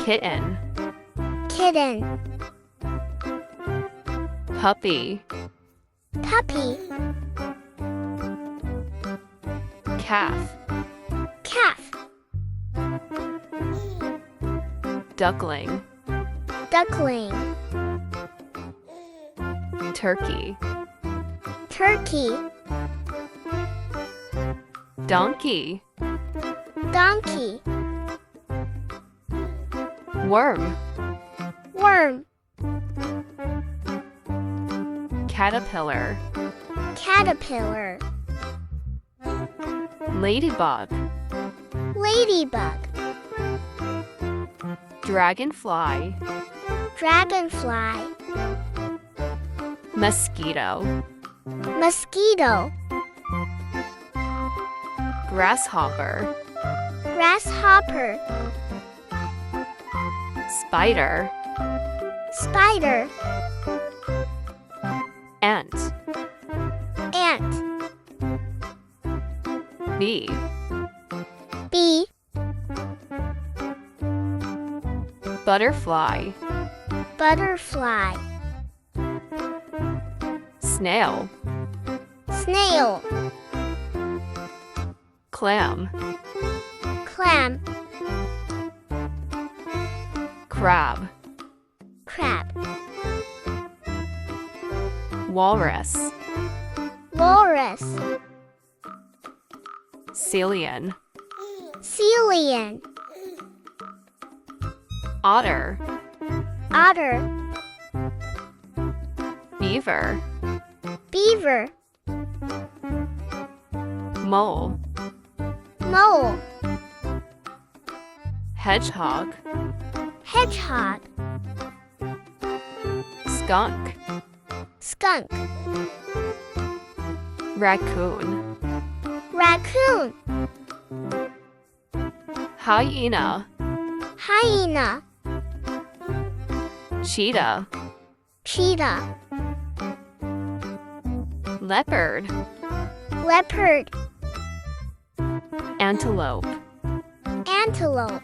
Kitten. Kitten. Puppy. Puppy. Calf. Calf. Duckling. Duckling. Turkey. Turkey. Donkey. Donkey. Worm. Worm. Caterpillar. Caterpillar. Ladybug. Ladybug. Dragonfly. Dragonfly. Mosquito. Mosquito. Grasshopper. Grasshopper. Spider. Spider. Ant. Ant. Bee. Bee. Butterfly. Butterfly. Snail. Snail. Clam. Clam. Crab. Crab. Walrus. Walrus. Scelian. Scelian. Otter. Otter. Beaver. Beaver. Mole. Mole. Hedgehog. Hedgehog. Skunk. Skunk. Raccoon. Raccoon. Hyena. Hyena. Cheetah. Cheetah. Leopard. Leopard. Antelope. Antelope.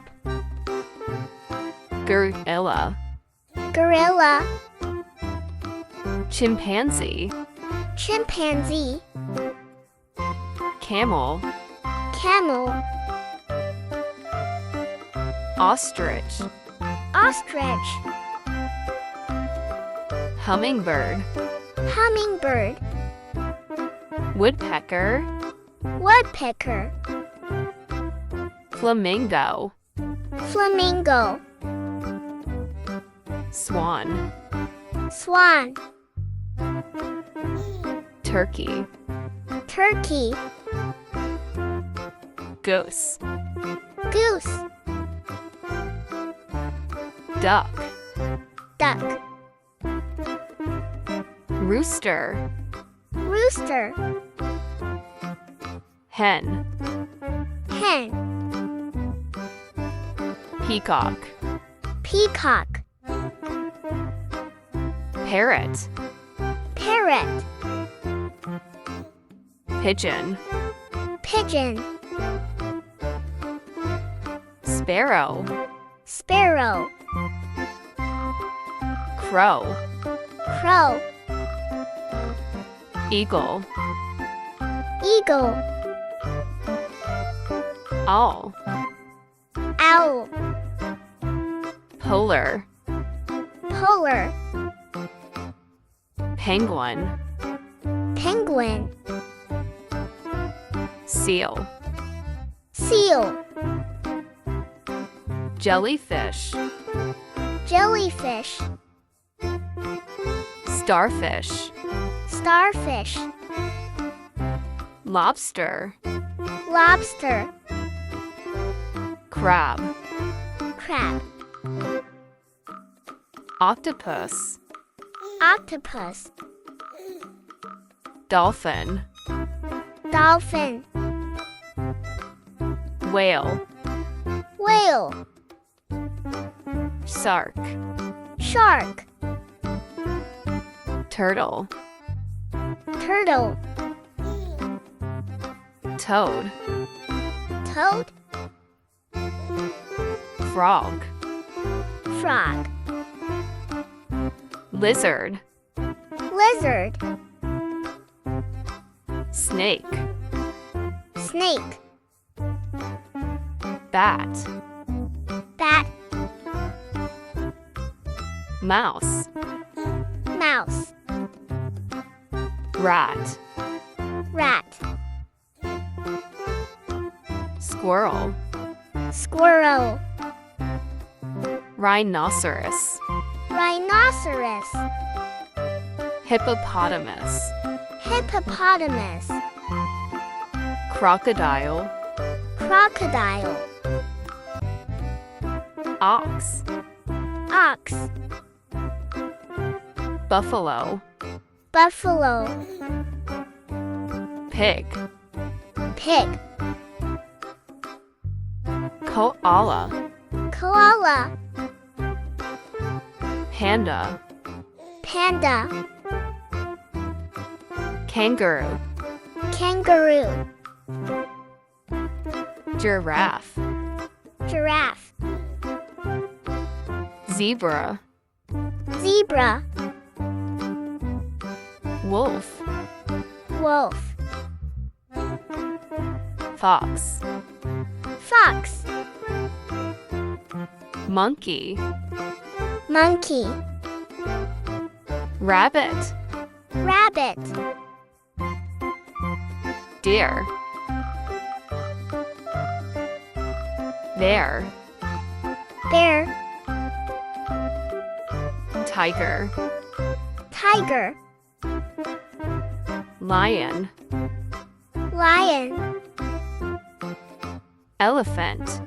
Gorilla. Gorilla. Chimpanzee. Chimpanzee. Camel. Camel. Ostrich. Ostrich. Hummingbird. Hummingbird. Woodpecker. Woodpecker. Flamingo. Flamingo. Swan. Swan. Turkey. Turkey. Goose. Goose. Duck. Duck. Rooster. Rooster. Hen. Hen. Peacock. Peacock. Parrot. Parrot. Pigeon. Pigeon. Sparrow. Sparrow. Crow. Crow. Eagle. Eagle. Owl. Owl. Polar. Polar. Penguin. Penguin. Seal. Seal. Jellyfish. Jellyfish. Starfish. Starfish. Lobster. Lobster. Crab. Crab. Octopus. Octopus. Dolphin. Dolphin. Whale. Whale. Shark. Shark. Turtle. Turtle. Toad. Toad. Frog. frog, lizard, lizard, snake, snake, bat, bat, mouse, mouse, rat, rat, squirrel, squirrel, rhinoceros, rhinoceros, hippopotamus, hippopotamus, crocodile, crocodile, ox, ox, buffalo, buffalo, pig, pig, koala, koala, panda, panda, kangaroo, kangaroo, giraffe, giraffe, zebra, zebra, wolf, wolf, fox, fox, monkey, monkey, rabbit, rabbit, deer, bear, bear, tiger, tiger, lion, lion, elephant,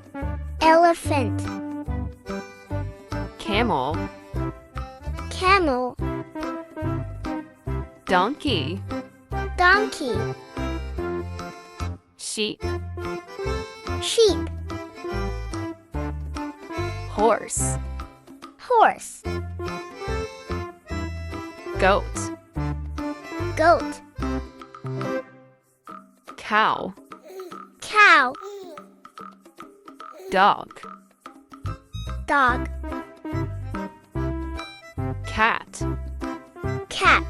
elephant, camel, camel, donkey, donkey, sheep, sheep, horse, horse, goat, goat, cow, cow, dog, dog, cat, cat,